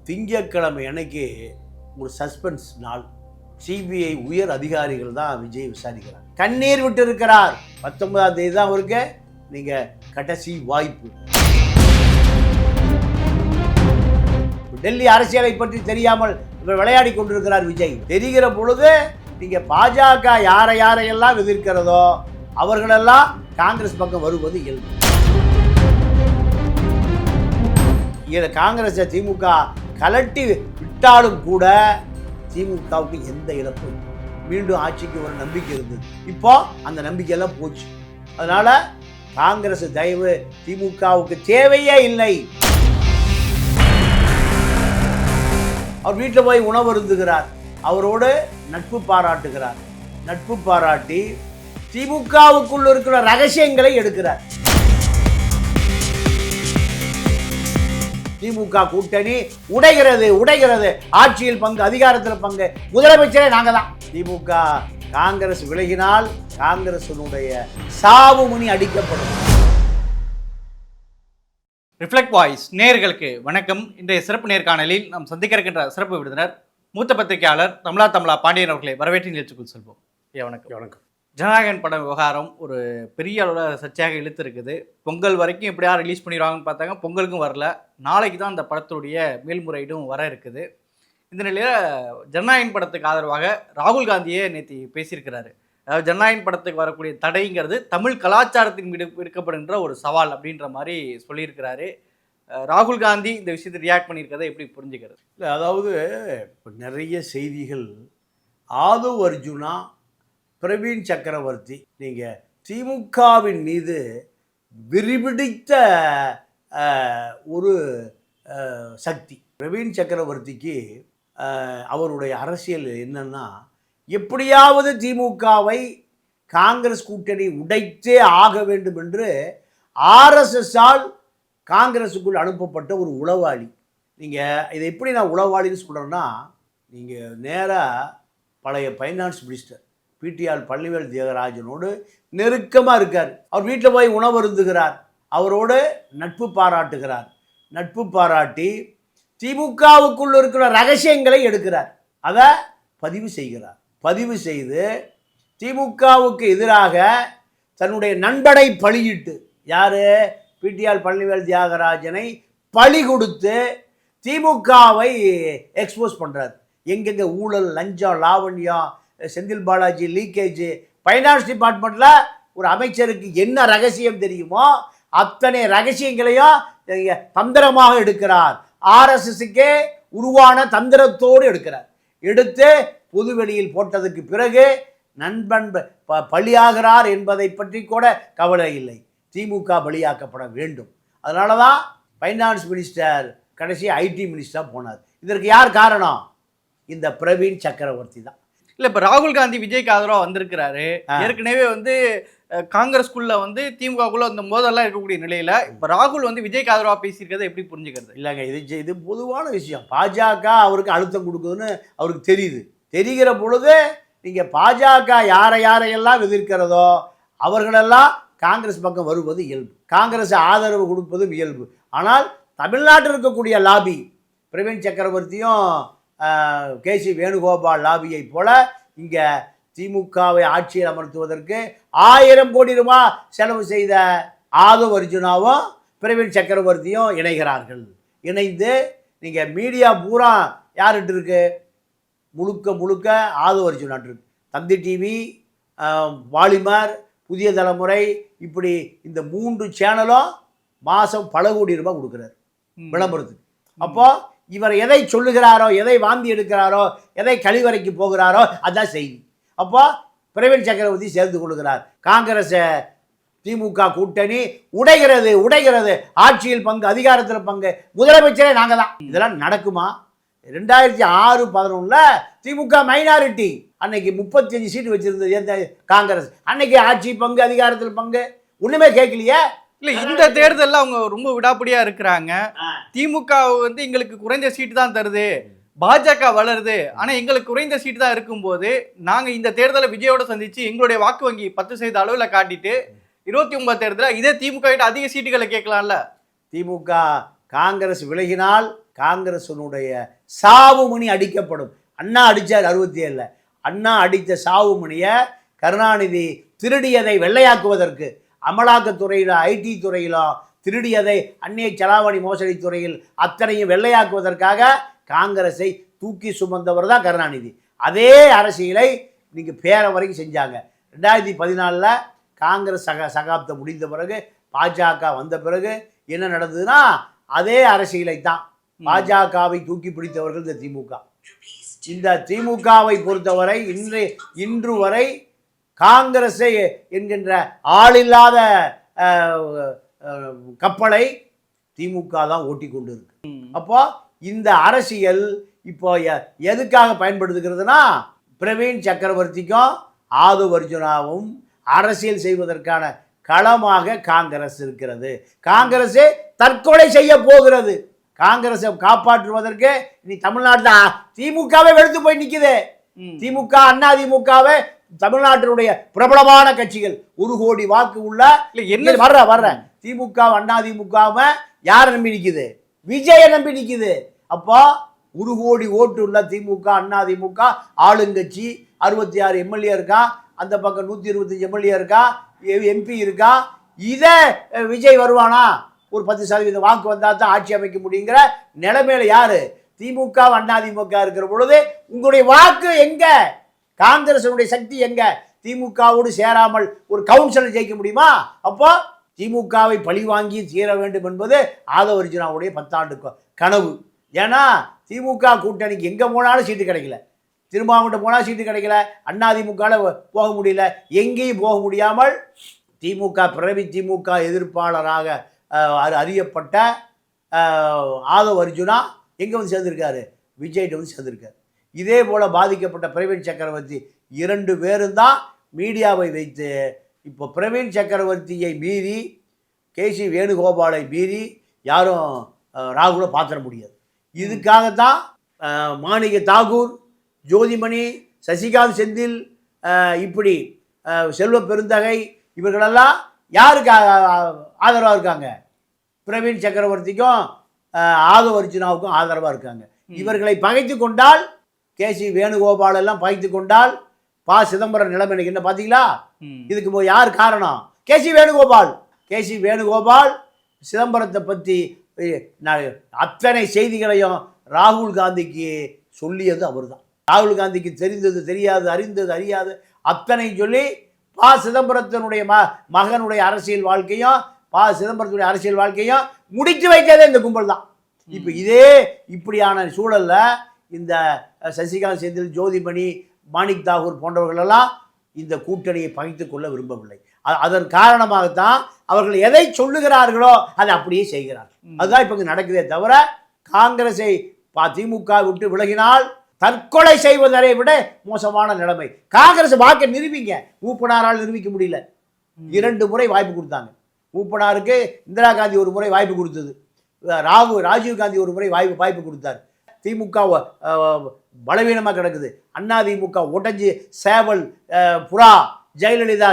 திங்கட்கிழமை அன்னைக்கு ஒரு சஸ்பென்ஸ் நாள். சிபிஐ உயர் அதிகாரிகள் தான் விஜய் விசாரிக்கிறார். கண்ணீர் விட்டு இருக்கிறார். 19ஆம் தேதி தான் அவருக்கு நீங்க கடைசி வாய்ப்பு. டெல்லி அரசியலை பற்றி தெரியாமல் இவர் விளையாடி கொண்டிருக்கிறார் விஜய். தெரிகிற பொழுது நீங்க பாஜக யாரையெல்லாம் எதிர்க்கிறதோ அவர்களெல்லாம் காங்கிரஸ் பக்கம் வருவது இயல்பு. காங்கிரஸை திமுக கலட்டி விட்டாலும் கூட திமுகவுக்கு எந்த இழப்பும், மீண்டும் ஆட்சிக்கு ஒரு நம்பிக்கை இருந்தது. இப்போ அந்த நம்பிக்கையெல்லாம் போச்சு. அதனால காங்கிரஸ் தயவு திமுகவுக்கு தேவையே இல்லை. அவர் வீட்டில் போய் உணவு அருந்துகிறார், அவரோடு நட்பு பாராட்டுகிறார். நட்பு பாராட்டி திமுகவுக்குள் இருக்கிற ரகசியங்களை எடுக்கிறார். திமுக கூட்டணி உடைகிறது, ஆட்சியில் பங்கு, அதிகாரத்தில் பங்கு, முதலமைச்சரே நாங்க தான். திமுக காங்கிரஸ் விலகினால் காங்கிரசினுடைய சாவு முனி அடிக்கப்படும். ரிஃப்ளெக்ட் வாய்ஸ் நேயர்களுக்கு வணக்கம். இன்றைய சிறப்பு நேர்காணலில் நாம் சந்திக்க இருக்கின்ற சிறப்பு விருந்தினர் மூத்த பத்திரிகையாளர் தமிழா பாண்டியன் அவர்களை வரவேற்று நிகழ்ச்சிக்குள் செல்வோம். வணக்கம். ஜனநாயகன் படம் விவகாரம் ஒரு பெரிய அளவில் சர்ச்சையாக இழுத்து இருக்குது. பொங்கல் வரைக்கும் எப்படியா ரிலீஸ் பண்ணிடுவாங்கன்னு பார்த்தாங்க, பொங்கலுக்கும் வரல. நாளைக்கு தான் அந்த படத்துடைய மேல்முறையீடும் வர இருக்குது. இந்த நிலையில் ஜனநாயகன் படத்துக்கு ஆதரவாக ராகுல் காந்தியே நேற்று பேசியிருக்கிறாரு. அதாவது ஜனநாயகன் படத்துக்கு வரக்கூடிய தடைங்கிறது தமிழ் கலாச்சாரத்தின் மீது விடுக்கப்படுகின்ற ஒரு சவால் அப்படின்ற மாதிரி சொல்லியிருக்கிறாரு. ராகுல் காந்தி இந்த விஷயத்தை ரியாக்ட் பண்ணியிருக்கிறத எப்படி புரிஞ்சுக்கிறது? இல்லை, அதாவது இப்போ நிறைய செய்திகள் ஆதவ் அர்ஜுனா, பிரவீன் சக்கரவர்த்தி, நீங்கள் திமுகவின் மீது விரிபிடித்த ஒரு சக்தி. பிரவீன் சக்கரவர்த்திக்கு அவருடைய அரசியல் என்னன்னா, எப்படியாவது திமுகவை காங்கிரஸ் கூட்டணி உடைத்தே ஆக வேண்டும் என்று ஆர்எஸ்எஸ்ஸால் காங்கிரஸுக்குள் அனுப்பப்பட்ட ஒரு உளவாளி. நீங்கள் இதை எப்படி நான் உளவாளின்னு சொல்கிறேன்னா, நீங்கள் நேராக பழைய ஃபைனான்ஸ் மினிஸ்டர் பிடிஆர் பழனிவேல் தியாகராஜனோடு நெருக்கமாக இருக்கார். அவர் வீட்டில் போய் உணவு அருந்துகிறார், அவரோடு நட்பு பாராட்டுகிறார். நட்பு பாராட்டி திமுகவுக்குள் இருக்கிற ரகசியங்களை எடுக்கிறார், அதை பதிவு செய்கிறார். பதிவு செய்து திமுகவுக்கு எதிராக தன்னுடைய நண்பனை பழியிட்டு, யார், பிடிஆர் பழனிவேல் தியாகராஜனை பழி கொடுத்து திமுகவை எக்ஸ்போஸ் பண்ணுறார். எங்கெங்கே ஊழல், லஞ்சம், லாவண்யம், செந்தில் பாலாஜி லீக்கேஜ், ஃபைனான்ஸ் டிபார்ட்மெண்ட்டில் ஒரு அமைச்சருக்கு என்ன ரகசியம் தெரியுமோ அத்தனை ரகசியங்களையும் தந்திரமாக எடுக்கிறார். ஆர்எஸ்எஸ்க்கே உருவான தந்திரத்தோடு எடுக்கிறார். எடுத்து பொதுவெளியில் போட்டதுக்கு பிறகு நண்பன் பலியாகிறார் என்பதை பற்றி கூட கவலை இல்லை. திமுக பலியாக்கப்பட வேண்டும். அதனால தான் ஃபைனான்ஸ் மினிஸ்டர் கடைசி ஐடி மினிஸ்டராக போனார். இதற்கு யார் காரணம்? இந்த பிரவீன் சக்கரவர்த்தி தான். இல்லை, இப்போ ராகுல் காந்தி விஜய்க்கு ஆதரவாக வந்திருக்கிறாரு. ஏற்கனவே காங்கிரஸ்குள்ள திமுகக்குள்ள அந்த மோதல்லாம் இருக்கக்கூடிய நிலையில் இப்போ ராகுல் விஜய்க்கு ஆதரவாக பேசியிருக்கிறத எப்படி புரிஞ்சுக்கிறது? இல்லைங்க, இது பொதுவான விஷயம். பாஜக அவருக்கு அழுத்தம் கொடுக்குதுன்னு அவருக்கு தெரியுது. தெரிகிற பொழுது நீங்கள் பாஜக யாரையெல்லாம் எதிர்க்கிறதோ அவர்களெல்லாம் காங்கிரஸ் பக்கம் வருவது இயல்பு. காங்கிரஸ் ஆதரவு கொடுப்பதும் இயல்பு. ஆனால் தமிழ்நாட்டில் இருக்கக்கூடிய லாபி, பிரவீன் சக்கரவர்த்தியும் கேசி வேணுகோபால் லாபியை போல இங்கே திமுகவை ஆட்சியில் அமர்த்துவதற்கு 1000 கோடி ரூபாய் செலவு செய்த ஆதவ் அர்ஜுனாவும் பிரவீன் சக்கரவர்த்தியும் இணைகிறார்கள். இணைந்து நீங்கள் மீடியா பூரா யார்கிட்ட இருக்கு? முழுக்க ஆதவ் அர்ஜுனாட்டு இருக்கு. தந்தி டிவி, பாலிமர், புதிய தலைமுறை, இப்படி இந்த 3 சேனலும் மாதம் பல கோடி ரூபாய் கொடுக்குறாரு விளம்பரத்துக்கு. அப்போ இவர் எதை சொல்லுகிறாரோ, எதை வாந்தி எடுக்கிறாரோ, எதை கழிவறைக்கு போகிறாரோ அதான் செய்தி. அப்போ பிரவீன் சக்கரவர்த்தி சேர்ந்து கொள்கிறார். காங்கிரஸ் திமுக கூட்டணி உடைகிறது, ஆட்சியில் பங்கு, அதிகாரத்தில் பங்கு, முதலமைச்சரே நாங்கள் தான். இதெல்லாம் நடக்குமா? 2006-11 திமுக மைனாரிட்டி, அன்னைக்கு 35 சீட்டு வச்சிருந்தது காங்கிரஸ். அன்னைக்கு ஆட்சி பங்கு, அதிகாரத்தில் பங்கு ஒண்ணுமே கேட்கலையே. இல்லை, இந்த தேர்தலில் அவங்க ரொம்ப விடாப்படியா இருக்கிறாங்க. திமுக எங்களுக்கு குறைந்த சீட்டு தான் தருது, பாஜக வளருது, ஆனால் எங்களுக்கு குறைந்த சீட்டு தான் இருக்கும்போது நாங்கள் இந்த தேர்தலை விஜயோட சந்திச்சு எங்களுடைய வாக்கு வங்கி 10% அளவில் காட்டிட்டு 29 தேர்தலில் இதே திமுக கிட்ட அதிக சீட்டுகளை கேட்கலாம்ல. திமுக காங்கிரஸ் விலகினால் காங்கிரஸினுடைய சாவுமணி அடிக்கப்படும். அண்ணா அடித்தார் 67. அண்ணா அடித்த சாவுமணியை கருணாநிதி திருடியதை வெள்ளையாக்குவதற்கு, அமலாக்கத்துறையில் ஐடி துறையிலும் திருடியதை அந்நிய செலாவணி மோசடி துறையில் அத்தனையும் வெள்ளையாக்குவதற்காக காங்கிரஸை தூக்கி சுமந்தவர் தான் கருணாநிதி. அதே அரசியலை நீங்கள் பேர வரைக்கும் செஞ்சாங்க. 2014 காங்கிரஸ் சகாப்தம் முடிந்த பிறகு பாஜக வந்த பிறகு என்ன நடந்ததுன்னா அதே அரசியலை தான். பாஜகவை தூக்கி பிடித்தவர்கள் இந்த திமுக. இந்த திமுகவை பொறுத்தவரை இன்று வரை காங்கிரஸை என்கின்ற ஆளில்லாத கப்பலை திமுக தான் ஓட்டி கொண்டு இருக்கு. அப்போ இந்த அரசியல் இப்போ எதுக்காக பயன்படுத்துகிறதுனா பிரவீன் சக்கரவர்த்திக்கும் ஆதவ் அர்ஜுனாவும் அரசியல் செய்வதற்கான களமாக காங்கிரஸ் இருக்கிறது. காங்கிரஸே தற்கொலை செய்ய போகிறது. காங்கிரஸை காப்பாற்றுவதற்கு இனி தமிழ்நாட்டில் திமுகவே வெளுத்து போய் நிற்குது. திமுக அண்ணா திமுகவே தமிழ்நாட்டினுடைய பிரபலமான கட்சிகள் 1 கோடி வாக்கு உள்ள வர்ற திமுக அண்ணா திமுக யாரை நம்பி நிற்குது? விஜயை நம்பி நிற்குது. அப்போ 1 கோடி ஓட்டு உள்ள திமுக அண்ணா திமுக ஆளுங்கட்சி 66 எம்எல்ஏ இருக்கா, அந்த பக்கம் 125 எம்எல்ஏ இருக்கா, எம்பி இருக்கா. இதை விஜய் வருவானா? ஒரு 10% வாக்கு வந்தால் தான் ஆட்சி அமைக்க முடியுங்கிற நிலைமையில யாரு? திமுக அண்ணா திமுக இருக்கிற பொழுது உங்களுடைய வாக்கு எங்க? காங்கிரஸனுடைய சக்தி எங்க? திமுகவோடு சேராமல் ஒரு கவுன்சிலர் ஜெயிக்க முடியுமா? அப்போ திமுகவை பழி வாங்கி தீர வேண்டும் என்பது ஆதவ அர்ஜுனாவுடைய 10 ஆண்டு கனவு. ஏன்னா திமுக கூட்டணிக்கு எங்கே போனாலும் சீட்டு கிடைக்கல. திருமாவட்டம் போனால் சீட்டு கிடைக்கல, அண்ணா திமுகவில் போக முடியல, எங்கேயும் போக முடியாமல் திமுக எதிர்ப்பாளராக அறியப்பட்ட ஆதவ அர்ஜுனா எங்கே வந்து சேர்ந்திருக்காரு? விஜய்கிட்ட வந்து சேர்ந்திருக்காரு. இதே போல் பாதிக்கப்பட்ட பிரவீன் சக்கரவர்த்தி 2 பேரும் தான் மீடியாவை வைத்து இப்போ பிரவீன் சக்கரவர்த்தியை மீறி கேசி வேணுகோபாலை மீறி யாரும் ராகுலை பார்த்துட முடியாது. இதுக்காகத்தான் மாணிக்க தாகூர், ஜோதிமணி, சசிகாந்த் செந்தில், இப்படி செல்வ பெருந்தகை இவர்களெல்லாம் யாருக்கு ஆதரவாக இருக்காங்க? பிரவீன் சக்கரவர்த்திக்கும் ஆதவ அர்ஜுனாவுக்கும் ஆதரவாக இருக்காங்க. இவர்களை பகைத்து கொண்டால், கேசி வேணுகோபால் எல்லாம் பகைத்து கொண்டால் சிதம்பரம் நிலைமை என்ன பார்த்தீங்களா? இதுக்கு யார் காரணம்? கேசி வேணுகோபால் சிதம்பரத்தை பற்றி அத்தனை செய்திகளையும் ராகுல் காந்திக்கு சொல்லியது அவர் தான். ராகுல் காந்திக்கு தெரிந்தது தெரியாது, அறிந்தது அறியாது அத்தனை சொல்லி சிதம்பரத்தினுடைய மகனுடைய அரசியல் வாழ்க்கையும் சிதம்பரத்துடைய அரசியல் வாழ்க்கையும் முடித்து வைத்ததே இந்த கும்பல் தான். இப்போ இப்படியான சூழலில் இந்த சசிகாந்த் செந்தில், ஜோதிமணி, மாணிக் தாகூர் போன்றவர்களெல்லாம் இந்த கூட்டணியை பகைத்து கொள்ள விரும்பவில்லை. அதன் காரணமாகத்தான் அவர்கள் எதை சொல்லுகிறார்களோ அதை அப்படியே செய்கிறார்கள். அதுதான் இப்போ இங்கே நடக்குதே தவிர காங்கிரஸை திமுக விட்டு விலகினால் தற்கொலை செய்வதை விட மோசமான நிலைமை. காங்கிரஸ் வாக்கை நிரூபிங்க. மூப்பனாரால் நிரூபிக்க முடியல. 2 முறை வாய்ப்பு கொடுத்தாங்க. மூப்பனாருக்கு இந்திரா காந்தி ஒரு முறை வாய்ப்பு கொடுத்தது, ராஜீவ் காந்தி ஒரு முறை வாய்ப்பு கொடுத்தார். திமுக பலவீனமாக கிடக்குது. அண்ணா திமுக உடஞ்சி சேவல், புறா, ஜெயலலிதா,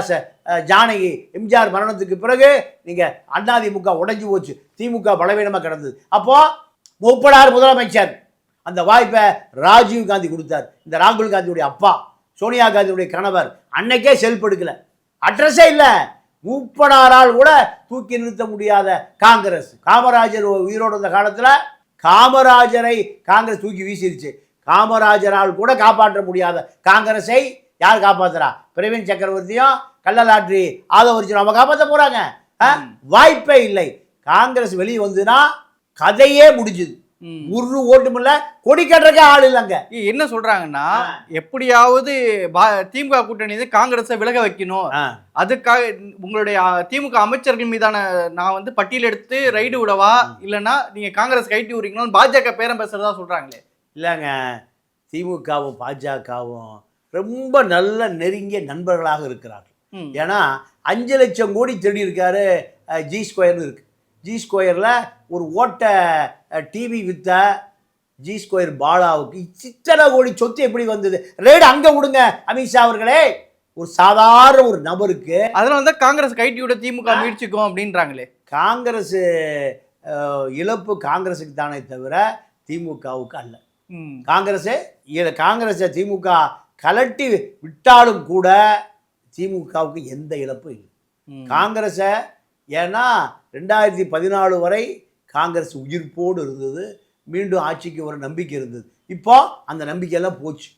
ஜானகி, எம்ஜிஆர் மரணத்துக்கு பிறகு நீங்கள் அண்ணா திமுக உடஞ்சி போச்சு, திமுக பலவீனமாக கிடந்தது. அப்போது மூப்பனார் முதலமைச்சர், அந்த வாய்ப்பை ராஜீவ் காந்தி கொடுத்தார். இந்த ராகுல் காந்தியுடைய அப்பா, சோனியா காந்தியுடைய கணவர் அன்னைக்கே செல்ஃப் எடுக்கல, அட்ரஸே இல்லை. மூப்பனாரால் கூட தூக்கி நிறுத்த முடியாத காங்கிரஸ், காமராஜர் உயிரோடு இருந்த காலத்தில் காமராஜரை காங்கிரஸ் தூக்கி வீசிருச்சு. காமராஜரால் கூட காப்பாற்ற முடியாத காங்கிரஸை யார் காப்பாற்றுறா? பிரவீன் சக்கரவர்த்தியும் கள்ளலாட்ரி ஆதவ அர்ஜுனா அவங்க காப்பாற்ற போகிறாங்க? வாய்ப்பே இல்லை. காங்கிரஸ் வெளியே வந்துன்னா கதையே முடிஞ்சுது. ஒரு ஓட்டுமில்ல, கொடி கட்டுறக்கே ஆள் இல்லைங்க. என்ன சொல்றாங்கன்னா, எப்படியாவது திமுக கூட்டணி காங்கிரஸை விலக வைக்கணும், அதுக்காக உங்களுடைய திமுக அமைச்சர்கள் மீதான நான் வந்து பட்டியல் எடுத்து ரைடு விடவா, இல்லைன்னா நீங்க காங்கிரஸ் கைட்டி விடுறீங்களோ பாஜக பேரம் பேசுறதா சொல்றாங்களே. இல்லைங்க, திமுகவும் பாஜகவும் ரொம்ப நல்ல நெருங்கிய நண்பர்களாக இருக்கிறார்கள். ஏன்னா 5 லட்சம் கோடி தேடி இருக்காரு. ஜி ஸ்கொயர்னு இருக்கு. ஜி ஸ்கொயரில் ஒரு ஓட்ட டிவி வித்த ஜி ஸ்கொயர் பாலாவுக்கு இத்தனை கோடி சொத்து எப்படி வந்தது? ரேடு அங்கே விடுங்க அமித்ஷா அவர்களே. ஒரு சாதாரண ஒரு நபருக்கு அதனால தான் காங்கிரஸ் கைட்டியோட திமுக முயற்சிக்கும் அப்படின்றாங்களே. காங்கிரஸ் இழப்பு காங்கிரஸுக்கு தானே தவிர திமுகவுக்கு அல்ல. காங்கிரஸை திமுக கலட்டி விட்டாலும் கூட திமுகவுக்கு எந்த இழப்பும் இல்லை. காங்கிரஸை ஏன்னா 2014 வரை காங்கிரஸ் உயிர்ப்போடு இருந்தது, மீண்டும் ஆட்சிக்கு ஒரு நம்பிக்கை இருந்தது. இப்போ அந்த நம்பிக்கையெல்லாம் போச்சு.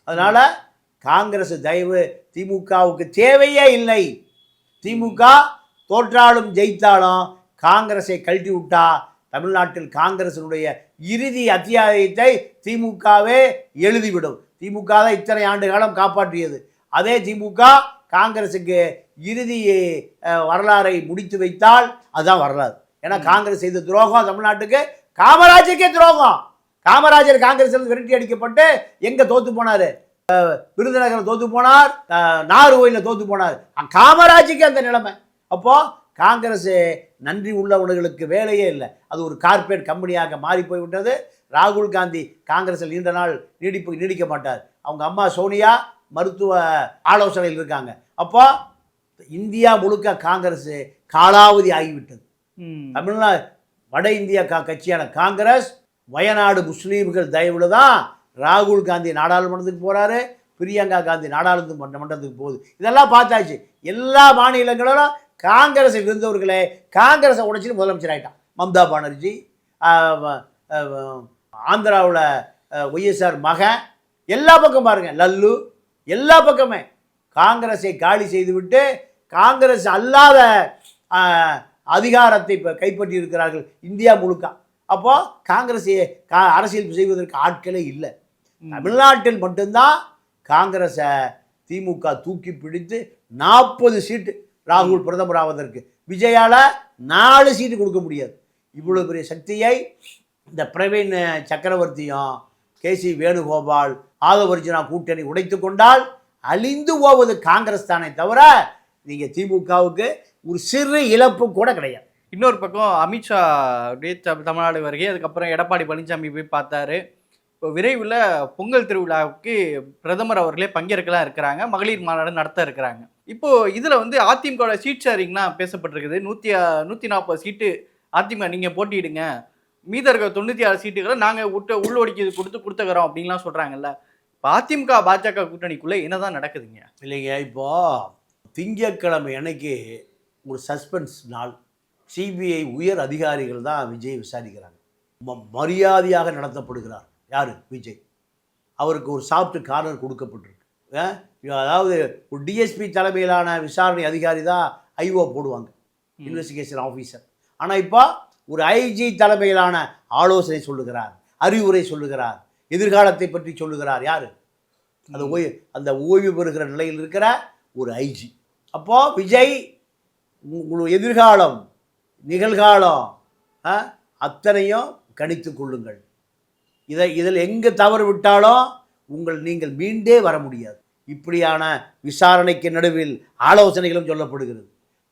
அதனால் காங்கிரஸ் தயவு திமுகவுக்கு தேவையே இல்லை. திமுக தோற்றாலும் ஜெயித்தாலும் காங்கிரஸை கழட்டி விட்டா தமிழ்நாட்டில் காங்கிரசினுடைய இறுதி அத்தியாயத்தை திமுகவே எழுதிவிடும். திமுக தான் இத்தனை ஆண்டு காலம் காப்பாற்றியது. அதே திமுக காங்கிரஸுக்கு இறுதி வரலாறை முடித்து வைத்தால் அதுதான் வரலாறு. ஏன்னா காங்கிரஸ் செய்த துரோகம் தமிழ்நாட்டுக்கு காமராஜருக்கே துரோகம். காமராஜர் காங்கிரஸ் விரட்டி அடிக்கப்பட்டு எங்க தோத்து போனாரு? விருதுநகரில் தோத்து போனார், நாகர்கோயிலில் தோத்து போனார். காமராஜுக்கு அந்த நிலைமை. அப்போ காங்கிரஸ் நன்றி உள்ளவர்களுக்கு வேலையே இல்லை. அது ஒரு கார்ப்பரேட் கம்பெனியாக மாறி போய்விட்டது. ராகுல் காந்தி காங்கிரஸில் நீண்ட நாள் நீடிக்க மாட்டார். அவங்க அம்மா சோனியா மருத்துவ ஆலோசனையில் இருக்காங்க. அப்போ இந்தியா முழுக்க காங்கிரஸ் காலாவதி ஆகிவிட்டது. தமிழ்நாடு வட இந்தியா கட்சியான காங்கிரஸ் வயநாடு முஸ்லீம்கள் தயவுல தான் ராகுல் காந்தி நாடாளுமன்றத்துக்கு போகிறாரு, பிரியங்கா காந்தி நாடாளுமன்றத்துக்கு போகுது. இதெல்லாம் பார்த்தாச்சு. எல்லா மாநிலங்களிலும் காங்கிரஸில் இருந்தவர்களே காங்கிரஸை உடைச்சிட்டு முதலமைச்சர் ஆகிட்டான். மம்தா பானர்ஜி, ஆந்திராவில் ஒய்எஸ்ஆர் மகன், எல்லா பக்கம் பாருங்கள், லல்லு, எல்லா பக்கமே காங்கிரஸை காலி செய்துவிட்டு காங்கிரஸ் அல்லாத அதிகாரத்தை இப்போ கைப்பற்றி இருக்கிறார்கள் இந்தியா முழுக்க. அப்போ காங்கிரஸை அரசியல் செய்வதற்கு ஆட்களே இல்லை. தமிழ்நாட்டில் மட்டும்தான் காங்கிரஸை திமுக தூக்கி பிடித்து 40 சீட்டு ராகுல் பிரதமர் ஆவதற்கு, விஜயால 4 சீட்டு கொடுக்க முடியாது. இவ்வளோ பெரிய சக்தியை இந்த பிரவீன் சக்கரவர்த்தியும் கேசி வேணுகோபால் ஆதவர்ஜுனா கூட்டணி உடைத்து கொண்டால் அழிந்து போவது காங்கிரஸ் தானே தவிர நீங்கள் திமுகவுக்கு ஒரு சிறு இழப்பு கூட கிடையாது. இன்னொரு பக்கம் அமித்ஷா அப்படியே தமிழ்நாடு வருகை, அதுக்கப்புறம் எடப்பாடி பழனிசாமி போய் பார்த்தாரு. இப்போ விரைவில் பொங்கல் திருவிழாவுக்கு பிரதமர் அவர்களே பங்கேற்கலாம் இருக்கிறாங்க, மகளிர் மாநாடு நடத்த இருக்கிறாங்க. இப்போது இதில் வந்து அதிமுக சீட் ஷேரிங்லாம் பேசப்பட்டிருக்குது. 140 சீட்டு அதிமுக நீங்கள் போட்டியிடுங்க, மீத இருக்க 96 சீட்டுகளை நாங்கள் உள்ளொடுக்கி கொடுத்துக்கிறோம் அப்படின்லாம் சொல்கிறாங்கல்ல. இப்போ அதிமுக பாஜக கூட்டணிக்குள்ளே என்னதான் நடக்குதுங்க? இல்லைங்க, இப்போது திங்கட்கிழமை அன்னைக்கு ஒரு சஸ்பென்ஸ் நாள். சிபிஐ உயர் அதிகாரிகள் தான் விஜய் விசாரிக்கிறாங்க. மரியாதையாக நடத்தப்படுகிறார். யார்? விஜய். அவருக்கு ஒரு சாஃப்ட் கார்னர் கொடுக்கப்பட்டிருக்கு. அதாவது ஒரு டிஎஸ்பி தலைமையிலான விசாரணை அதிகாரி தான் ஐஓ போடுவாங்க, இன்வெஸ்டிகேஷன் ஆஃபீஸர். ஆனால் இப்போ ஒரு ஐஜி தலைமையிலான ஆலோசனை சொல்லுகிறார், அறிவுரை சொல்லுகிறார், எதிர்காலத்தை பற்றி சொல்லுகிறார். யார்? அந்த ஓய்வு பெறுகிற நிலையில் இருக்கிற ஒரு ஐஜி. அப்போது விஜய் எதிர்காலம் நிகழ்காலம் அத்தனையும் கணித்து கொள்ளுங்கள். இதில் எங்கே தவறு விட்டாலும் நீங்கள் மீண்டே வர முடியாது. இப்படியான விசாரணைக்கு நடுவில் ஆலோசனைகளும் சொல்லப்படுகிறது.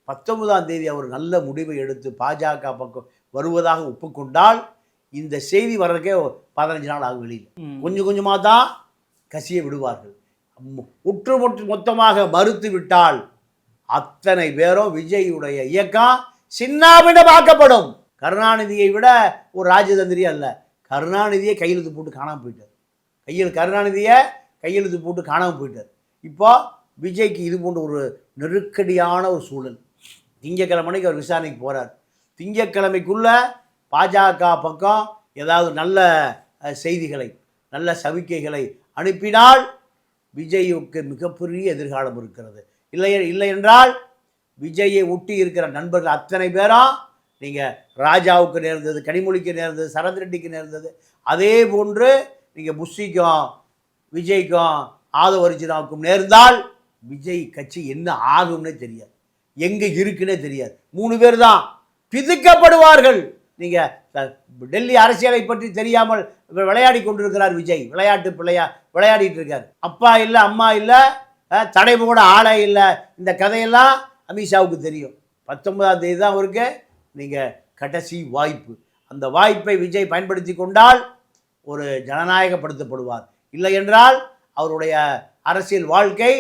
19ஆம் தேதி அவர் நல்ல முடிவை எடுத்து பாஜக பக்கம் வருவதாக ஒப்புக்கொண்டால் இந்த செய்தி வர்றதுக்கே 15 நாள் ஆகும். வெளியில் கொஞ்சம் கொஞ்சமாக தான் கசிய விடுவார்கள். மொத்தமாக மறுத்து விட்டால் அத்தனை பேரும் விஜயுடைய இயக்கம் சின்னாபின்னமாக்கப்படும். கருணாநிதியை விட ஒரு ராஜதந்திரி அல்ல. கருணாநிதியை கையெழுத்து போட்டு காணாமல் போயிட்டார். கருணாநிதியை கையெழுத்து போட்டு காணாமல் போயிட்டார். இப்போ விஜய்க்கு இது போன்ற ஒரு நெருக்கடியான ஒரு சூழல். திங்கக்கிழமைக்கு அவர் விசாரணைக்கு போகிறார். திங்கக்கிழமைக்குள்ள பாஜக பக்கம் ஏதாவது நல்ல செய்திகளை, நல்ல சமிக்கைகளை அனுப்பினால் விஜய்க்கு மிகப்பெரிய எதிர்காலம் இருக்கிறது. இல்லை என்றால் விஜயை ஒட்டி இருக்கிற நண்பர்கள் அத்தனை பேரும், நீங்கள் ராஜாவுக்கு நேர்ந்தது, கனிமொழிக்கு நேர்ந்தது, சரத் ரெட்டிக்கு நேர்ந்தது, அதே போன்று நீங்கள் புஷிக்கும் விஜய்க்கும் ஆதவர்ஜுனாவுக்கும் நேர்ந்தால் விஜய் கட்சி என்ன ஆகும்னே தெரியாது, எங்கே இருக்குன்னே தெரியாது. 3 பேர் தான் பிதுக்கப்படுவார்கள். நீங்கள் டெல்லி அரசியலை பற்றி தெரியாமல் விளையாடி கொண்டிருக்கிறார் விஜய். விளையாடிட்டு இருக்கார். அப்பா இல்லை, அம்மா இல்லை, தடைப்பு கூட ஆளே இல்லை. இந்த கதையெல்லாம் அமித்ஷாவுக்கு தெரியும். 19ஆம் தேதி தான் அவருக்கு நீங்கள் கடைசி வாய்ப்பு. அந்த வாய்ப்பை விஜய் பயன்படுத்தி கொண்டால் ஒரு ஜனநாயகப்படுத்தப்படுவார். இல்லை என்றால் அவருடைய அரசியல் வாழ்க்கை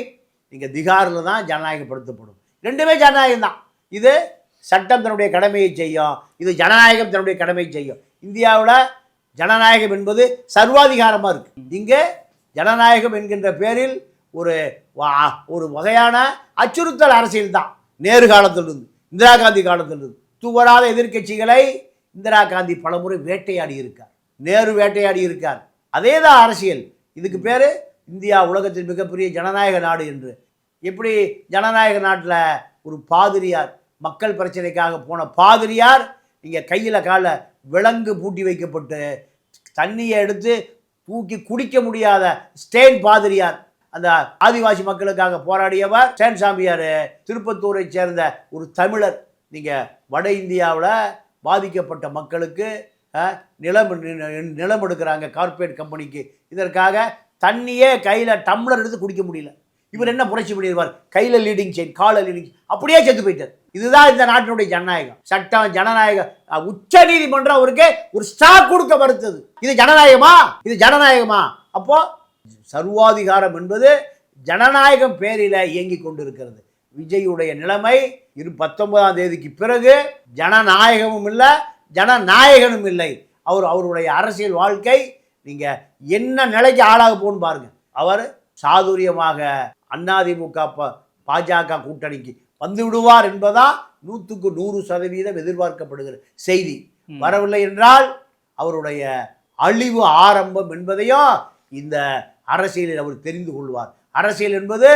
நீங்கள் திகாரில் தான் ஜனநாயகப்படுத்தப்படும். 2மே ஜனநாயகம் தான். இது சட்டம் தன்னுடைய கடமையை செய்யும், இது ஜனநாயகம் தன்னுடைய கடமையை செய்யும். இந்தியாவில் ஜனநாயகம் என்பது சர்வாதிகாரமாக இருக்குது. இங்கே ஜனநாயகம் என்கின்ற பேரில் ஒரு வகையான அச்சுறுத்தல் அரசியல் தான். நேரு காலத்திலிருந்து, இந்திரா காந்தி காலத்திலிருந்து துவராத எதிர்க்கட்சிகளை இந்திரா காந்தி பலமுறை வேட்டையாடி இருக்கார், நேரு வேட்டையாடி இருக்கார். அதே தான் அரசியல். இதுக்கு பேர் இந்தியா உலகத்தின் மிகப்பெரிய ஜனநாயக நாடு என்று. எப்படி ஜனநாயக நாட்டில் ஒரு பாதிரியார், மக்கள் பிரச்சனைக்காக போன பாதிரியார் இங்கே கையில் காலில் விலங்கு பூட்டி வைக்கப்பட்டு தண்ணியை எடுத்து தூக்கி குடிக்க முடியாத ஸ்டேன் பாதிரியார், அந்த ஆதிவாசி மக்களுக்காக போராடியவர் ஸ்டேன் சாமியார், திருப்பத்தூரை சேர்ந்த ஒரு தமிழர். நீங்கள் வட இந்தியாவில் பாதிக்கப்பட்ட மக்களுக்கு நிலம் எடுக்கிறாங்க கார்ப்பரேட் கம்பெனிக்கு. இதற்காக தண்ணியே கையில் டம்ளர் எடுத்து குடிக்க முடியல. இவர் என்ன புரட்சி பண்ணிடுவார்? கையில் லீடிங் செயின், காலை லீடிங், அப்படியே செத்து போயிட்டார். இதுதான் இந்த நாட்டினுடைய ஜனநாயகம், சட்டம், ஜனநாயகம். உச்ச நீதிமன்றம் அவருக்கு ஒரு ஸ்டாக் கொடுக்க மறுத்தது. இது ஜனநாயகமா? இது ஜனநாயகமா? அப்போ சர்வாதிகாரம் என்பது ஜனநாயகம் பேரில் இயங்கி கொண்டிருக்கிறது. விஜயுடைய நிலைமை 19ஆம் தேதிக்கு பிறகு ஜனநாயகமும் இல்லை, ஜனநாயகனும் இல்லை. அவருடைய அரசியல் வாழ்க்கை நீங்கள் என்ன நிலைக்கு ஆளாக போன்னு பாருங்க. அவர் சாதுரியமாக அதிமுக பாஜக கூட்டணிக்கு வந்து விடுவார் என்பதா 100% எதிர்பார்க்கப்படுகிற செய்தி. வரவில்லை என்றால் அவருடைய அழிவு ஆரம்பம் என்பதையும் இந்த அரசியலில் அவர் தெரிந்து கொள்வார். அரசியல் என்பது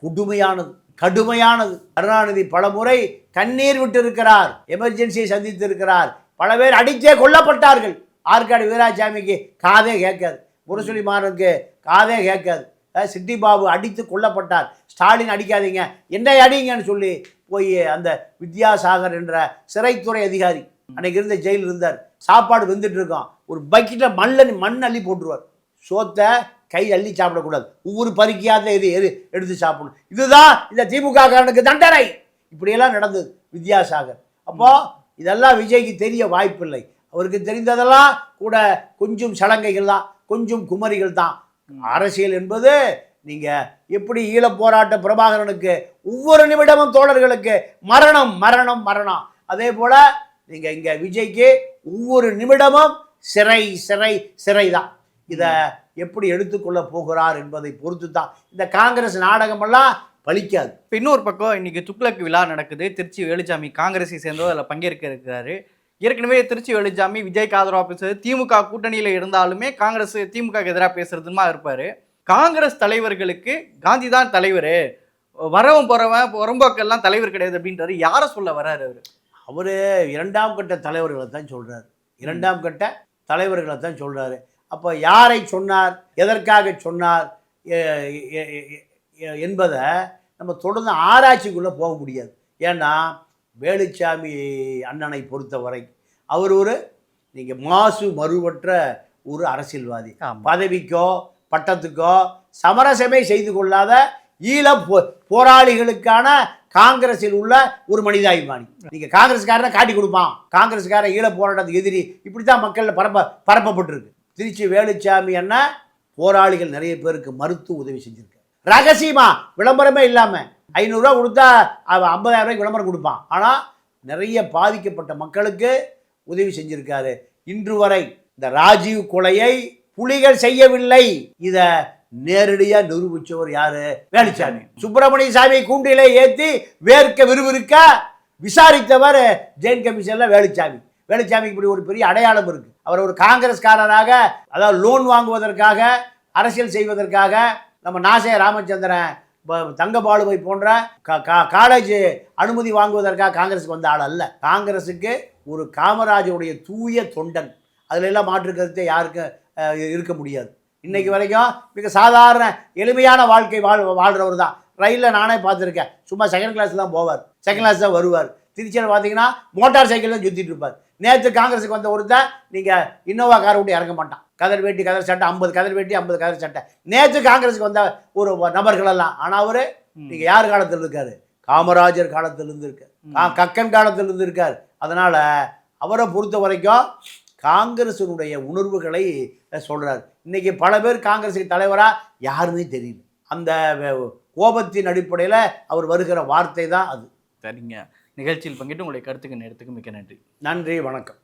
கொடுமையானது, கடுமையானது. கருணாநிதி பலமுறை கண்ணீர் விட்டிருக்கிறார், எமர்ஜென்சியை சந்தித்திருக்கிறார். பல பேர் அடித்தே கொல்லப்பட்டார்கள். ஆற்காடு வீராசாமிக்கு காதே கேட்காது, முரசொலி மாறனுக்கு காதே கேட்காது. சிட்டி பாபு அடித்து கொல்லப்பட்டார். ஸ்டாலின் அடிக்காதீங்க, என்ன அடிங்கன்னு சொல்லி போய் அந்த வித்யாசாகர் என்ற சிறைத்துறை அதிகாரி அன்னைக்கு இருந்த ஜெயிலில் இருந்தார். சாப்பாடு வெந்துட்டு இருக்கோம், ஒரு பக்கெட்டில் மண் அள்ளி போட்டுருவார். சோத்தை கை அள்ளி சாப்பிடக்கூடாது, ஒவ்வொரு பறிக்கையாத எடுத்து சாப்பிடணும். இதுதான் இந்த திமுக காரனுக்கு தண்டனை. இப்படியெல்லாம் நடந்தது வித்யாசாகர். அப்போ இதெல்லாம் விஜய்க்கு தெரிய வாய்ப்பில்லை. அவருக்கு தெரிந்ததெல்லாம் கூட கொஞ்சம் சலங்கைகள் தான், கொஞ்சம் குமரிகள் தான். அரசியல் என்பது நீங்கள் எப்படி ஈழப் போராட்ட பிரபாகரனுக்கு ஒவ்வொரு நிமிடமும் தோழர்களுக்கு மரணம் மரணம் மரணம், அதே போல் நீங்கள் இங்கே விஜய்க்கு ஒவ்வொரு நிமிடமும் சிறை சிறை சிறை தான். இதை எப்படி எடுத்துக்கொள்ள போகிறார் என்பதை பொறுத்து தான் இந்த காங்கிரஸ் நாடகமெல்லாம் பலிக்காது. இப்போ இன்னொரு பக்கம் இன்னைக்கு துக்ளக் விழா நடக்குது. திருச்சி வேலுச்சாமி காங்கிரஸை சேர்ந்தவர் அதில் பங்கேற்க இருக்கிறாரு. ஏற்கனவே திருச்சி வேலுச்சாமி விஜய்க்கு ஆதரவாக பேசுறது, திமுக கூட்டணியில் இருந்தாலுமே காங்கிரஸ் திமுக எதிராக பேசுறதுமா இருப்பார். காங்கிரஸ் தலைவர்களுக்கு காந்தி தான் தலைவர், வரவும் போகிறவன் புறம்போக்கெல்லாம் தலைவர் கிடையாது அப்படின்றாரு. யாரை சொல்ல வர்றாரு அவர்? அவர் இரண்டாம் கட்ட தலைவர்களை தான் சொல்கிறார், இரண்டாம் கட்ட தலைவர்களை தான் சொல்கிறாரு. அப்போ யாரை சொன்னார், எதற்காக சொன்னார் என்பதை நம்ம தொடர்ந்து ஆராய்ச்சிக்குள்ளே போக முடியாது. ஏன்னா வேலுச்சாமி அண்ணனை பொறுத்தவரை அவர் நீங்கள் மாசு மறுவற்ற ஒரு அரசியல்வாதி. பதவிக்கோ பட்டத்துக்கோ சமரசமே செய்து கொள்ளாத ஈழ போராளிகளுக்கான காங்கிரஸில் உள்ள ஒரு மனிதாபிமானி. நீங்கள் காங்கிரஸ்காரனை காட்டி கொடுப்பான், காங்கிரஸ்காரன் ஈழ போராட்டத்துக்கு எதிரி, இப்படி தான் மக்கள் பரப்பப்பட்டிருக்கு. திருச்சி வேலுச்சாமி அண்ணன் போராளிகள் நிறைய பேருக்கு மருத்துவ உதவி செஞ்சுருக்காரு. ரகசியமா, விளம்பரமே இல்லாமல் 500 ரூபா கொடுத்தா 50,000 ரூபாய்க்கு விளம்பரம் கொடுப்பான். ஆனால் நிறைய பாதிக்கப்பட்ட மக்களுக்கு உதவி செஞ்சிருக்காரு. இன்று வரை இந்த ராஜீவ் கொலையை புலிகள் செய்யவில்லை, இதை நேரடியாக நிரூபித்தவர் யாரு? வேலுச்சாமி. சுப்பிரமணிய சாமி கூண்டிலே ஏற்றி வேர்க்க விறுவிறுக்க விசாரித்தவர் ஜெயின் கமிஷனில் வேலுச்சாமி. வேலுச்சாமிக்கு இப்படி ஒரு பெரிய அடையாளம் இருக்குது. அவர் ஒரு காங்கிரஸ்காரராக, அதாவது லோன் வாங்குவதற்காக, அரசியல் செய்வதற்காக நம்ம நாசே ராமச்சந்திரன், தங்கபாலுவை போன்ற காலேஜ் அனுமதி வாங்குவதற்காக காங்கிரஸுக்கு வந்த ஆள் அல்ல. காங்கிரஸுக்கு ஒரு காமராஜருடைய தூய தொண்டன். அதில் எல்லாம் மாற்று கருத்தை யாருக்கும் இருக்க முடியாது. இன்றைக்கு வரைக்கும் மிக சாதாரண எளிமையான வாழ்க்கை வாழ்கிறவர் தான். ரயிலில் நானே பார்த்துருக்கேன், சும்மா செகண்ட் கிளாஸ் தான் போவார், செகண்ட் கிளாஸ் தான் வருவார். திருச்சியில் பார்த்தீங்கன்னா மோட்டார் சைக்கிள் தான் சுற்றிட்டு இருப்பார். நேற்று காங்கிரஸுக்கு வந்த ஒருத்தர் நீங்கள் இன்னோவா காரை விட்டு இறங்க மாட்டான். கதர் வேட்டி கதர் சட்டை, 50 கதர் வேட்டி 50 கதர் சட்டை. நேற்று காங்கிரஸுக்கு வந்த ஒரு நபர்களெல்லாம். ஆனால் அவர் நீங்கள் யார் காலத்தில் இருக்கார்? காமராஜர் காலத்தில் இருந்திருக்கார், கக்கன் காலத்தில் இருந்திருக்கார். அதனால் அவரை பொறுத்த வரைக்கும் காங்கிரஸினுடைய உணர்வுகளை சொல்கிறார். இன்றைக்கி பல பேர் காங்கிரஸுக்கு தலைவராக யாருமே தெரியல. அந்த கோபத்தின் அடிப்படையில் அவர் வருகிற வார்த்தை தான் அது. சரிங்க. நிகழ்ச்சியில் பங்கிட்டு உங்களுடைய கருத்துக்கு நேரத்துக்கு மிக்க நன்றி. நன்றி, வணக்கம்.